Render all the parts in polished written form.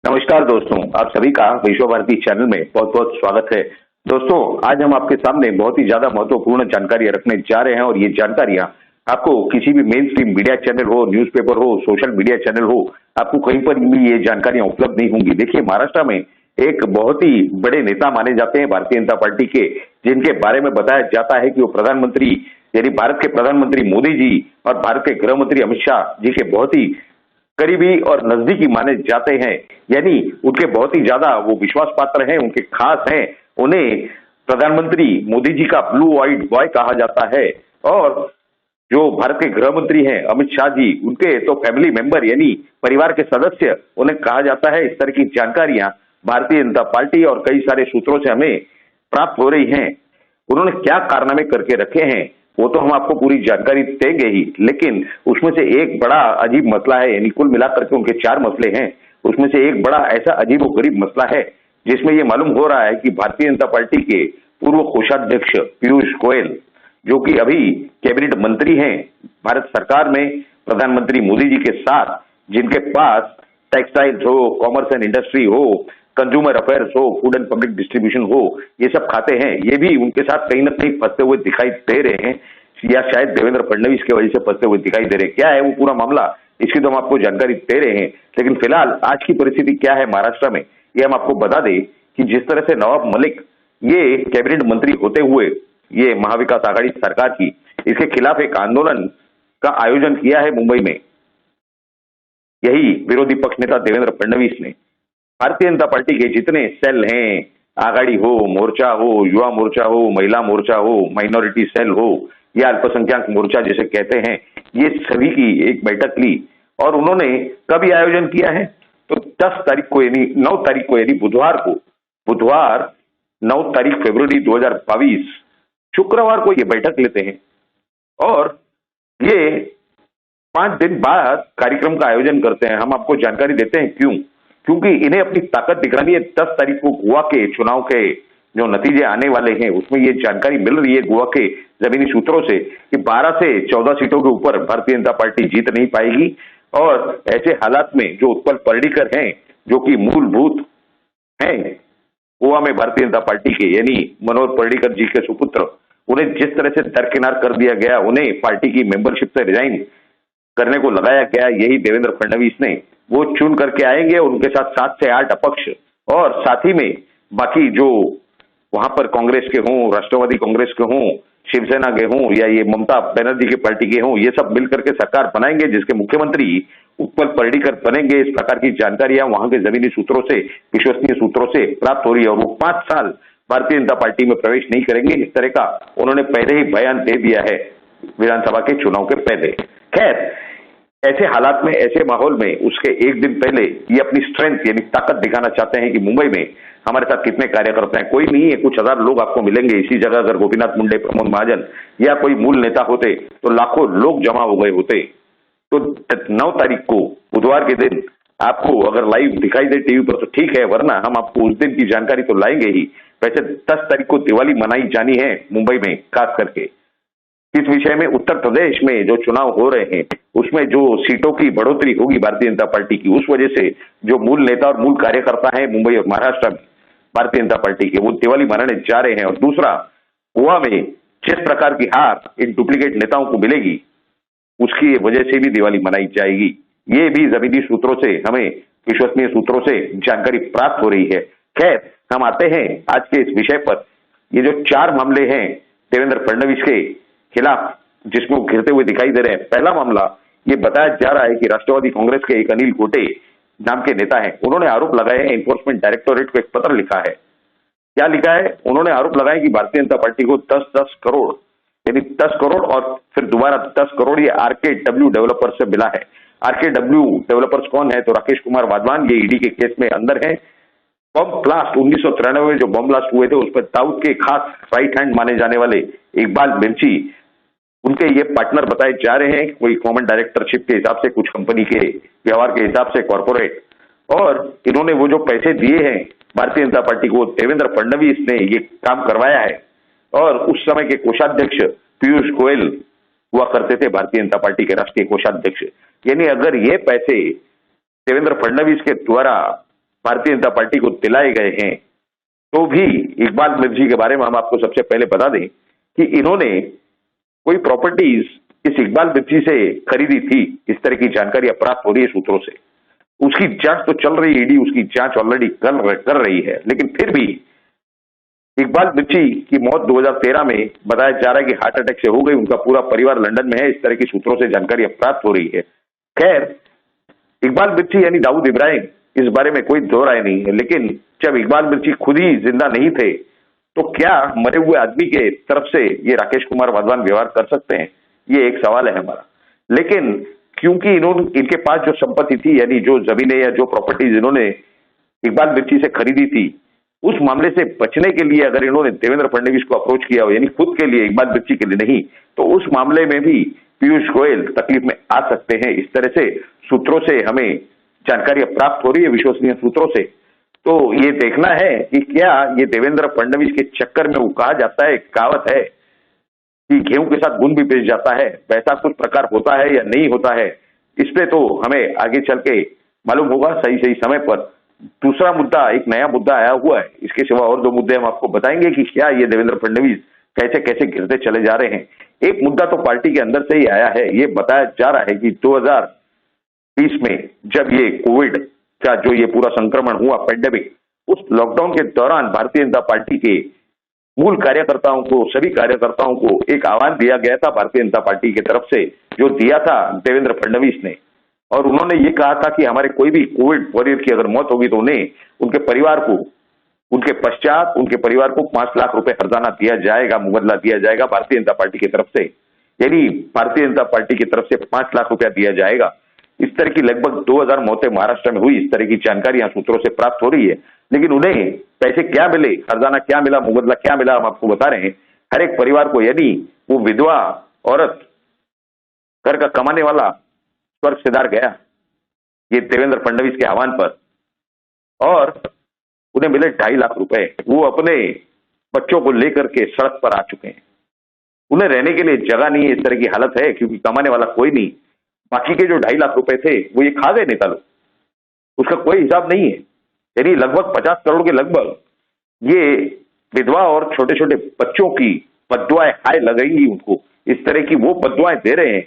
नमस्कार दोस्तों, आप सभी का विश्व भारती चैनल में बहुत बहुत स्वागत है। दोस्तों, आज हम आपके सामने बहुत ही ज्यादा महत्वपूर्ण जानकारी रखने जा रहे हैं और ये जानकारियां आपको किसी भी मेन स्ट्रीम मीडिया चैनल हो, न्यूज़पेपर हो, सोशल मीडिया चैनल हो, आपको कहीं पर भी ये जानकारियां उपलब्ध नहीं होंगी। देखिए, महाराष्ट्र में एक बहुत ही बड़े नेता माने जाते हैं भारतीय जनता पार्टी के, जिनके बारे में बताया जाता है कि वो प्रधानमंत्री यानी भारत के प्रधानमंत्री मोदी जी और भारत के गृह मंत्री अमित शाह जी के बहुत ही करीबी और नजदीकी माने जाते हैं। यानी उनके बहुत ही ज्यादा वो विश्वास पात्र हैं, उनके खास हैं। उन्हें प्रधानमंत्री मोदी जी का ब्लू आइड बॉय कहा जाता है। और जो भारत के गृह मंत्री हैं अमित शाह जी, उनके तो फैमिली मेंबर यानी परिवार के सदस्य उन्हें कहा जाता है। इस तरह की जानकारियां भारतीय जनता पार्टी और कई सारे सूत्रों से हमें प्राप्त हो रही हैं। उन्होंने क्या कारनामे करके रखे हैं वो तो हम आपको पूरी जानकारी देंगे ही, लेकिन उसमें से एक बड़ा अजीब मसला है, यानी कुल मिलाकर के उनके 4 मसले हैं। उसमें से एक बड़ा ऐसा अजीब और गरीब मसला है जिसमें यह मालूम हो रहा है कि भारतीय जनता पार्टी के पूर्व कोषाध्यक्ष पीयूष गोयल, जो कि अभी कैबिनेट मंत्री हैं भारत सरकार में प्रधानमंत्री मोदी जी के साथ, जिनके पास टेक्सटाइल्स हो, कॉमर्स एंड इंडस्ट्री हो, कंज्यूमर अफेयर्स हो, फूड एंड पब्लिक डिस्ट्रीब्यूशन हो, ये सब खाते हैं, ये भी उनके साथ कहीं ना कहीं फंसते हुए दिखाई दे रहे हैं, या शायद देवेंद्र फडणवीस की वजह से फंसते हुए दिखाई दे रहे हैं। क्या है वो पूरा मामला, इसकी तो हम आपको जानकारी दे रहे हैं। लेकिन फिलहाल आज की परिस्थिति क्या है महाराष्ट्र में, ये हम आपको बता दें कि जिस तरह से नवाब मलिक ये कैबिनेट मंत्री होते हुए ये महाविकास आघाड़ी सरकार की, इसके खिलाफ एक आंदोलन का आयोजन किया है मुंबई में। यही विरोधी पक्ष नेता देवेंद्र फडणवीस ने भारतीय जनता पार्टी के जितने सेल हैं, आघाड़ी हो, मोर्चा हो, युवा मोर्चा हो, महिला मोर्चा हो, माइनॉरिटी सेल हो या अल्पसंख्यक मोर्चा जिसे कहते हैं, ये सभी की एक बैठक ली। और उन्होंने कब ये आयोजन किया है तो 10 तारीख को यानी 9 तारीख को यानी बुधवार 9 तारीख फरवरी 2022 शुक्रवार को ये बैठक लेते हैं। और ये 5 दिन बाद कार्यक्रम का आयोजन करते हैं। हम आपको जानकारी देते हैं क्योंकि इन्हें अपनी ताकत दिखानी है। 10 तारीख को गोवा के चुनाव के जो नतीजे आने वाले हैं उसमें ये जानकारी मिल रही है गोवा के जमीनी सूत्रों से कि 12 से 14 सीटों के ऊपर भारतीय जनता पार्टी जीत नहीं पाएगी। और ऐसे हालात में जो उत्पल पर्रिकर हैं, जो कि मूलभूत हैं गोवा में भारतीय जनता पार्टी के, यानी मनोहर पर्रिकर जी के सुपुत्र, उन्हें जिस तरह से दरकिनार कर दिया गया, उन्हें पार्टी की मेंबरशिप से रिजाइन करने को लगाया गया, यही देवेंद्र फडणवीस ने वो चुन करके आएंगे। उनके साथ 7 से 8 अपक्ष और साथ ही में बाकी जो वहां पर कांग्रेस के हों, राष्ट्रवादी कांग्रेस के हों, शिवसेना के हों या ये ममता बनर्जी के पार्टी के हों, ये सब मिलकर के सरकार बनाएंगे जिसके मुख्यमंत्री उत्पल पर्रिकर बनेंगे। इस प्रकार की जानकारियां वहां के जमीनी सूत्रों से, विश्वसनीय सूत्रों से प्राप्त हो रही है। और वो 5 साल भारतीय जनता पार्टी में प्रवेश नहीं करेंगे, इस तरह का उन्होंने पहले ही बयान दे दिया है विधानसभा के चुनाव के पहले। खैर, ऐसे हालात में, ऐसे माहौल में उसके एक दिन पहले ये अपनी स्ट्रेंथ यानी ताकत दिखाना चाहते हैं कि मुंबई में हमारे साथ कितने कार्यकर्ता हैं। कोई नहीं है, कुछ हजार लोग आपको मिलेंगे इसी जगह। अगर गोपीनाथ मुंडे, प्रमोद महाजन या कोई मूल नेता होते तो लाखों लोग जमा हो गए होते। तो 9 तारीख को बुधवार के दिन आपको अगर लाइव दिखाई दे टीवी पर तो ठीक है, वरना हम आपको उस दिन की जानकारी तो लाएंगे ही। वैसे 10 तारीख को दिवाली मनाई जानी है मुंबई में, खास करके इस विषय में उत्तर प्रदेश में जो चुनाव हो रहे हैं उसमें जो सीटों की बढ़ोतरी होगी भारतीय जनता पार्टी की, उस वजह से जो मूल नेता और मूल कार्यकर्ता हैं मुंबई और महाराष्ट्र में भारतीय जनता पार्टी के, वो दिवाली मनाने जा रहे हैं। और दूसरा, गोवा में जिस प्रकार की हार इन डुप्लीकेट नेताओं को मिलेगी उसकी वजह से भी दिवाली मनाई जाएगी। ये भी जमीनी सूत्रों से, हमें विश्वसनीय सूत्रों से जानकारी प्राप्त हो रही है। खैर, हम आते हैं आज के इस विषय पर। ये जो 4 मामले हैं देवेंद्र फडणवीस के खिलाफ जिसमें वो घिरते हुए दिखाई दे रहे हैं, पहला मामला ये बताया जा रहा है कि राष्ट्रवादी कांग्रेस के एक अनिल गोटे नाम के नेता हैं, उन्होंने आरोप लगाए हैं, एनफोर्समेंट डायरेक्टोरेट को एक पत्र लिखा है। क्या लिखा है? उन्होंने आरोप लगाया कि भारतीय जनता पार्टी को 10-10 करोड़ यानी 10 करोड़ और फिर दोबारा 10 करोड़ ये आरकेडब्ल्यू डेवलपर्स से मिला है। आरकेडब्ल्यू डेवलपर्स कौन है? तो राकेश कुमार वाधवान, ये ईडी के केस में अंदर है। बम ब्लास्ट 1993 में जो बम ब्लास्ट हुए थे उस पर दाऊद के खास राइट हैंड माने जाने वाले इकबाल मिर्ची, उनके ये पार्टनर बताए जा रहे हैं। कोई कॉमन डायरेक्टरशिप के हिसाब से, कुछ कंपनी के व्यवहार के हिसाब से, कॉर्पोरेट। और इन्होंने वो जो पैसे दिए हैं भारतीय जनता पार्टी को, देवेंद्र फडणवीस ने ये काम करवाया है। और उस समय के कोषाध्यक्ष पीयूष गोयल हुआ करते थे भारतीय जनता पार्टी के राष्ट्रीय कोषाध्यक्ष। यानी अगर ये पैसे देवेंद्र फडणवीस के द्वारा भारतीय जनता पार्टी को दिलाए गए हैं, तो भी इकबाल मिर्ची के बारे में हम आपको सबसे पहले बता दें कि इन्होंने कोई प्रॉपर्टीज इस इकबाल मिर्ची से खरीदी थी। इस तरह की जानकारी प्राप्त हो रही है सूत्रों से। उसकी जांच तो चल रही है, ईडी उसकी जांच ऑलरेडी कर रही है, लेकिन फिर भी इकबाल मिर्ची की मौत 2013 में बताया जा रहा है कि हार्ट अटैक से हो गई। उनका पूरा परिवार लंदन में है। इस तरह की सूत्रों से जानकारी प्राप्त हो रही है। खैर, इकबाल मिर्ची यानी दाऊद इब्राहिम, इस बारे में कोई दो राय नहीं है, लेकिन जब इकबाल मिर्ची खुद ही जिंदा नहीं थे तो क्या मरे हुए आदमी के तरफ से ये राकेश कुमार वाधवान व्यवहार कर सकते हैं? ये एक सवाल है हमारा। लेकिन क्योंकि इनके पास जो संपत्ति थी, यानी जो जमीनें या जो प्रॉपर्टीज इन्होंने इकबाल मिर्ची से खरीदी थी, उस मामले से बचने के लिए अगर इन्होंने देवेंद्र फडणवीस को अप्रोच किया हो, यानी खुद के लिए, इकबाल मिर्ची के लिए नहीं, तो उस मामले में भी पीयूष गोयल तकलीफ में आ सकते हैं। इस तरह से सूत्रों से हमें जानकारी प्राप्त हो रही है, विश्वसनीय सूत्रों से। तो ये देखना है कि क्या ये देवेंद्र फडणवीस के चक्कर में वो कहा जाता है, कहावत है कि गेहूं के साथ गुण भी पिस जाता है, वैसा कुछ प्रकार होता है या नहीं होता है, इस पे तो हमें आगे चल के मालूम होगा सही सही समय पर। दूसरा मुद्दा, एक नया मुद्दा आया हुआ है। इसके सिवा और दो मुद्दे हम आपको बताएंगे कि क्या ये देवेंद्र फडणवीस कैसे कैसे गिरते चले जा रहे हैं। एक मुद्दा तो पार्टी के अंदर से ही आया है। ये बताया जा रहा है कि 2020 में जब ये कोविड का जो ये पूरा संक्रमण हुआ, पेंडेमिक, उस लॉकडाउन के दौरान भारतीय जनता पार्टी के मूल कार्यकर्ताओं को, सभी कार्यकर्ताओं को एक आह्वान दिया गया था भारतीय जनता पार्टी की तरफ से, जो दिया था देवेंद्र फडणवीस ने। और उन्होंने ये कहा था कि हमारे कोई भी कोविड वॉरियर की अगर मौत होगी तो उन्हें, उनके परिवार को, उनके पश्चात उनके परिवार को 5 लाख रुपए हर्जाना दिया जाएगा, मुबदला दिया जाएगा भारतीय जनता पार्टी की तरफ से। यानी भारतीय जनता पार्टी की तरफ से 5 लाख रुपया दिया जाएगा। इस तरह की लगभग 2000 मौतें महाराष्ट्र में हुई। इस तरह की जानकारियां सूत्रों से प्राप्त हो रही है। लेकिन उन्हें पैसे क्या मिले, हर्जाना क्या मिला, मुबदला क्या मिला, हम आपको बता रहे हैं। हर एक परिवार को, यानी वो विधवा औरत, घर का कमाने वाला स्वर्ग सिधार गया ये देवेंद्र फडणवीस के आह्वान पर, और उन्हें मिले 2.5 लाख रुपए। वो अपने बच्चों को लेकर के सड़क पर आ चुके हैं। उन्हें रहने के लिए जगह नहीं है। इस तरह की हालत है क्योंकि कमाने वाला कोई नहीं। बाकी के जो 2.5 लाख रुपए थे वो ये खा गए नेता लोग, उसका कोई हिसाब नहीं है। यानी लगभग 50 करोड़ के लगभग ये विधवा और छोटे छोटे बच्चों की बद्दुआएं हाय लगेंगी उनको। इस तरह की वो बद्दुआएं दे रहे हैं।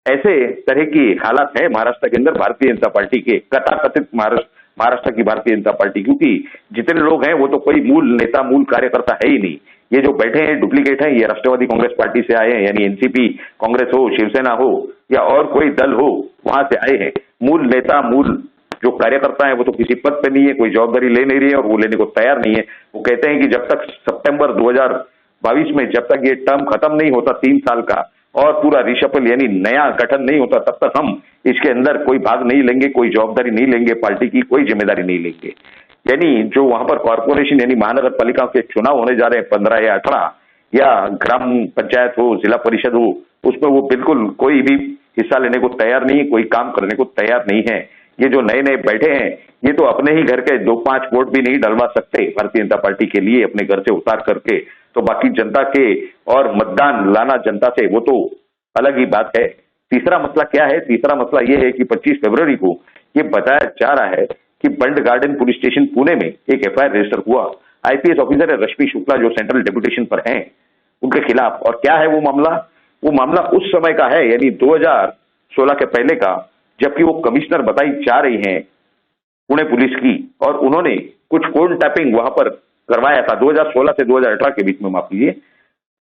ऐसे तरह की हालात है महाराष्ट्र के अंदर भारतीय जनता पार्टी के, कथाकथित महाराष्ट्र की भारतीय जनता पार्टी। क्योंकि जितने लोग हैं वो तो कोई मूल नेता, मूल कार्यकर्ता है ही नहीं। ये जो बैठे हैं डुप्लीकेट हैं। ये राष्ट्रवादी कांग्रेस पार्टी से आए हैं, यानी एनसीपी, कांग्रेस हो, शिवसेना हो या और कोई दल हो, वहां से आए हैं। मूल नेता, मूल जो कार्यकर्ता है वो तो किसी पद पे नहीं है, कोई जवाबदारी ले नहीं रही है और वो लेने को तैयार नहीं है। वो कहते हैं कि जब तक सितंबर 2022 में जब तक ये टर्म खत्म नहीं होता 3 साल का, और पूरा रिशफल यानी नया गठन नहीं होता, तब तक हम इसके अंदर कोई भाग नहीं लेंगे, कोई जवाबदारी नहीं लेंगे, पार्टी की कोई जिम्मेदारी नहीं लेंगे। यानी जो वहां पर कॉर्पोरेशन यानी महानगर पालिका के चुनाव होने जा रहे हैं 15 या 18, या ग्राम पंचायत हो, जिला परिषद हो, उसमें वो बिल्कुल कोई भी हिस्सा लेने को तैयार नहीं है, कोई काम करने को तैयार नहीं है। ये जो नए नए बैठे हैं ये तो अपने ही घर के 2-5 वोट भी नहीं डलवा सकते भारतीय जनता पार्टी के लिए अपने घर से उतार करके, तो बाकी जनता के और मतदान लाना जनता से वो तो अलग ही बात है। तीसरा मसला क्या है? तीसरा मसला ये है कि 25 फरवरी को ये बताया जा रहा है कि बंड गार्डन पुलिस स्टेशन पुणे में एक एफआईआर रजिस्टर हुआ। आईपीएस ऑफिसर है रश्मि शुक्ला जो सेंट्रल डेपुटेशन पर हैं, उनके खिलाफ। और क्या है वो मामला? वो मामला उस समय का है, यानी 2016 के पहले का, जबकि वो कमिश्नर बताई जा रही हैं पुणे पुलिस की, और उन्होंने कुछ फोन टैपिंग वहां पर करवाया था 2016 से 2018 के बीच में, माफ कीजिए।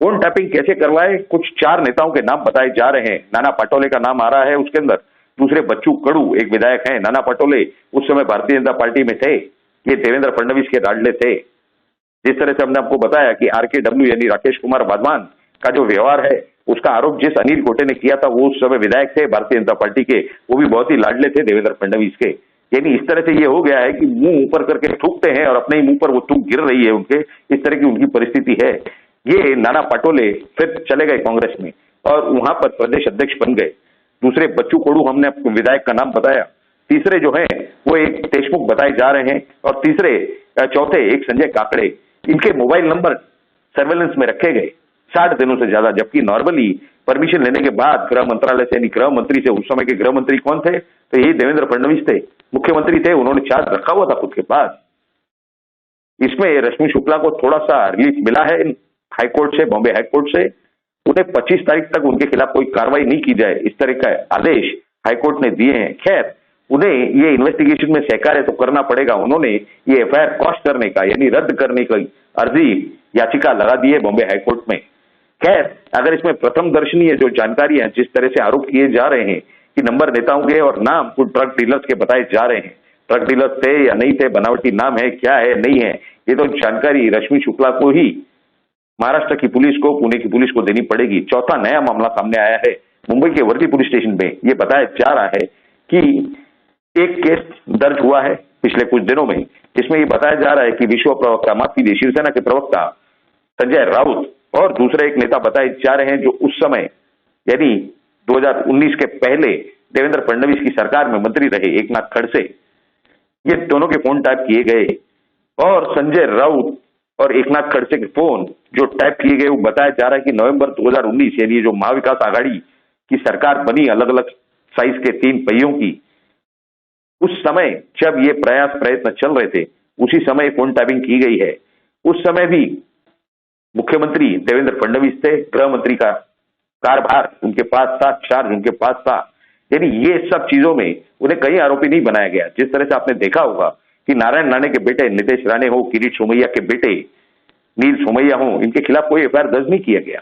फोन टैपिंग कैसे करवाए? कुछ 4 नेताओं के नाम बताए जा रहे हैं। नाना पटोले का नाम आ रहा है उसके अंदर, दूसरे बच्चू कडू एक विधायक हैं। नाना पटोले उस समय भारतीय जनता पार्टी में थे, ये देवेंद्र फडणवीस के लाडले थे। जिस तरह से हमने आपको बताया कि आरकेडब्ल्यू यानी राकेश कुमार वाधवान का जो व्यवहार है, उसका आरोप जिस अनिल गोटे ने किया था, वो उस समय विधायक थे भारतीय जनता पार्टी के, वो भी बहुत ही लाडले थे देवेंद्र फडणवीस के। यानी इस तरह से ये हो गया है कि मुंह ऊपर करके थूकते हैं और अपने ही मुंह पर वो थूक गिर रही है उनके, इस तरह की उनकी परिस्थिति है। ये नाना पटोले फिर चले गए कांग्रेस में और वहां पर प्रदेश अध्यक्ष बन गए। दूसरे बच्चू कडू हमने आपको विधायक का नाम बताया। तीसरे जो है वो एक देशमुख बताए जा रहे हैं, और चौथे एक संजय काकड़े। इनके मोबाइल नंबर सर्वेलेंस में रखे गए। 60 दिनों से ज्यादा, जबकि नॉर्मली परमिशन लेने के बाद गृह मंत्रालय से, यानी गृह मंत्री से, उस समय के गृह मंत्री कौन थे? तो यही देवेंद्र फडणवीस थे, मुख्यमंत्री थे, उन्होंने चार्ज रखा हुआ था खुद के पास। इसमें रश्मि शुक्ला को थोड़ा सा रिलीफ मिला है हाईकोर्ट से, बॉम्बे हाईकोर्ट से। उन्हें 25 तारीख तक उनके खिलाफ कोई कार्रवाई नहीं की जाए, इस तरह का आदेश हाईकोर्ट ने दिए हैं। खैर, उन्हें ये इन्वेस्टिगेशन में सहकार्य तो करना पड़ेगा। उन्होंने ये एफआईआर कॉस्ट करने का, यानी रद्द करने की अर्जी, याचिका लगा दी है बॉम्बे हाईकोर्ट में। खैर, अगर इसमें प्रथम दर्शनीय जो जानकारियां, जिस तरह से आरोप किए जा रहे हैं कि नंबर नेताओं के और नाम कुछ ड्रग डीलर्स के बताए जा रहे हैं, ड्रग डीलर्स थे या नहीं थे, बनावटी नाम है, क्या है, नहीं है, ये तो जानकारी रश्मि शुक्ला को ही, महाराष्ट्र की पुलिस को, पुणे की पुलिस को देनी पड़ेगी। चौथा नया मामला सामने आया है मुंबई के वर्दी पुलिस स्टेशन में। ये बताया जा रहा है कि एक केस दर्ज हुआ है पिछले कुछ दिनों में, जिसमें ये बताया जा रहा है कि विश्व प्रवक्ता, माफ कीजिए, शिवसेना के प्रवक्ता संजय राउत और दूसरे एक नेता बताए जा रहे हैं जो उस समय, यानी 2019 के पहले देवेंद्र फडणवीस की सरकार में मंत्री रहे, एकनाथ खड़से, ये दोनों के फोन टैप किए गए। और संजय राउत और एकनाथ खड़से के फोन जो टैप किए गए, वो बताया जा रहा है कि नवंबर 2019, यानी जो महाविकास आघाड़ी की सरकार बनी, अलग अलग साइज के 3 पहियों की, उस समय जब ये प्रयत्न चल रहे थे, उसी समय फोन टैपिंग की गई है। उस समय भी मुख्यमंत्री देवेंद्र फडणवीस थे, गृह मंत्री का कार्यभार उनके पास था, चार्ज उनके पास था। यानी ये सब चीजों में उन्हें कहीं आरोपी नहीं बनाया गया। जिस तरह से आपने देखा होगा कि नारायण राणे के बेटे नितेश राणे हो, किरीट सोमैया के बेटे नील सोमैया हो, इनके खिलाफ कोई एफआईआर दर्ज नहीं किया गया।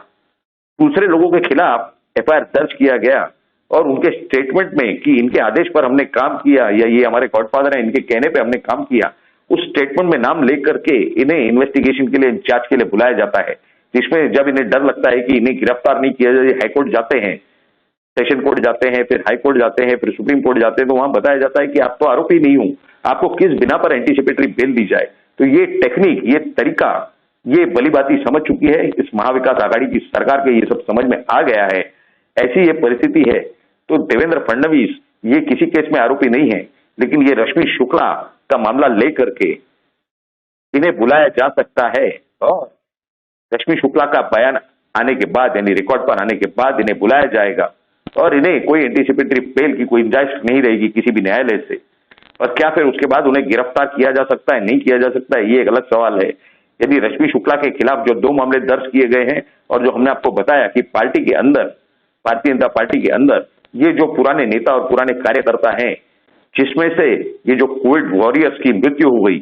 दूसरे लोगों के खिलाफ एफआईआर दर्ज किया गया और उनके स्टेटमेंट में कि इनके आदेश पर हमने काम किया, या ये हमारे गॉडफादर हैं, इनके कहने पे हमने काम किया, उस स्टेटमेंट में नाम लेकर के इन्हें इन्वेस्टिगेशन के लिए, जांच के लिए बुलाया जाता है। जिसमें जब इन्हें डर लगता है कि इन्हें गिरफ्तार नहीं किया जाए, हाईकोर्ट जाते हैं, सेशन कोर्ट जाते हैं, फिर हाईकोर्ट जाते हैं, फिर सुप्रीम कोर्ट जाते हैं, तो वहां बताया जाता है कि आप तो आरोपी नहीं हूं, आपको किस बिना पर एंटीसिपेटरी बेल दी जाए। तो ये टेक्निक, ये तरीका, ये भलीभांति समझ चुकी है इस महाविकास आघाड़ी की सरकार के, ये सब समझ में आ गया है। ऐसी ये परिस्थिति है। तो देवेंद्र फडणवीस ये किसी केस में आरोपी नहीं है, लेकिन ये रश्मि शुक्ला का मामला लेकर के इन्हें बुलाया जा सकता है और रश्मि शुक्ला का बयान आने के बाद, यानी रिकॉर्ड पर आने के बाद इन्हें बुलाया जाएगा और इन्हें कोई एंटीसिपेटरी बेल की कोई गुंजाइश नहीं रहेगी किसी भी न्यायालय से। और क्या फिर उसके बाद उन्हें गिरफ्तार किया जा सकता है, नहीं किया जा सकता है, ये एक अलग सवाल है। यदि रश्मि शुक्ला के खिलाफ जो 2 मामले दर्ज किए गए हैं और जो हमने आपको बताया कि पार्टी के अंदर, भारतीय जनता पार्टी के अंदर ये जो पुराने नेता और पुराने कार्यकर्ता हैं, जिसमें से ये जो कोविड वॉरियर्स की मृत्यु हो गई,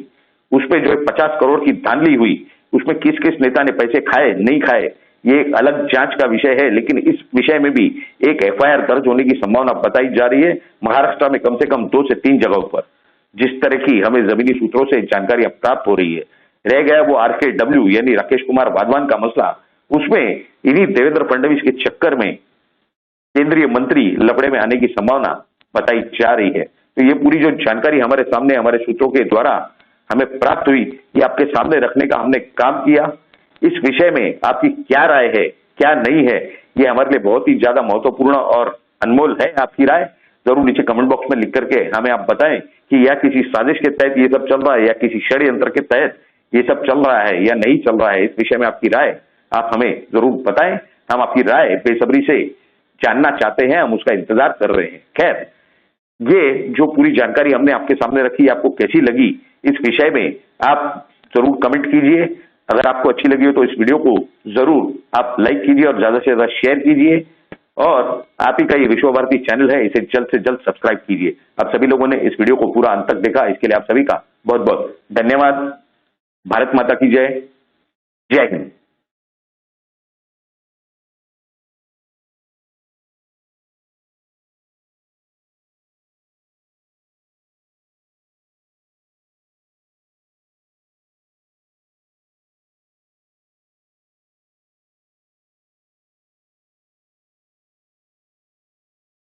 उसमें जो 50 करोड़ की धांधली हुई, उसमें किस किस नेता ने पैसे खाए, नहीं खाए, ये एक अलग जांच का विषय है। लेकिन इस विषय में भी एक एफआईआर दर्ज होने की संभावना बताई जा रही है महाराष्ट्र में, कम से कम 2 से 3 जगहों पर, जिस तरह की हमें जमीनी सूत्रों से जानकारियां प्राप्त हो रही है। रह गया वो RKW, यानी राकेश कुमार वाधवान का मसला, उसमें इन्हीं देवेंद्र फडणवीस के चक्कर में केंद्रीय मंत्री लफड़े में आने की संभावना बताई जा रही है। तो ये पूरी जो जानकारी हमारे सामने, हमारे सूत्रों के द्वारा हमें प्राप्त हुई, ये आपके सामने रखने का हमने काम किया। इस विषय में आपकी क्या राय है, क्या नहीं है, ये हमारे लिए बहुत ही ज्यादा महत्वपूर्ण और अनमोल है। आपकी राय जरूर नीचे कमेंट बॉक्स में लिख करके हमें आप बताएं कि या किसी साजिश के तहत ये सब चल रहा है, या किसी षड्यंत्र के तहत ये सब चल रहा है या नहीं चल रहा है। इस विषय में आपकी राय आप हमें जरूर बताएं। हम आपकी राय बेसब्री से जानना चाहते हैं, हम उसका इंतजार कर रहे हैं। खैर, ये जो पूरी जानकारी हमने आपके सामने रखी, आपको कैसी लगी, इस विषय में आप जरूर कमेंट कीजिए। अगर आपको अच्छी लगी हो तो इस वीडियो को जरूर आप लाइक कीजिए और ज्यादा से ज्यादा शेयर कीजिए। और आप ही का ये विश्व भारती चैनल है, इसे जल्द से जल्द सब्सक्राइब कीजिए। आप सभी लोगों ने इस वीडियो को पूरा अंत तक देखा, इसके लिए आप सभी का बहुत बहुत धन्यवाद। भारत माता की जय। जय हिंद।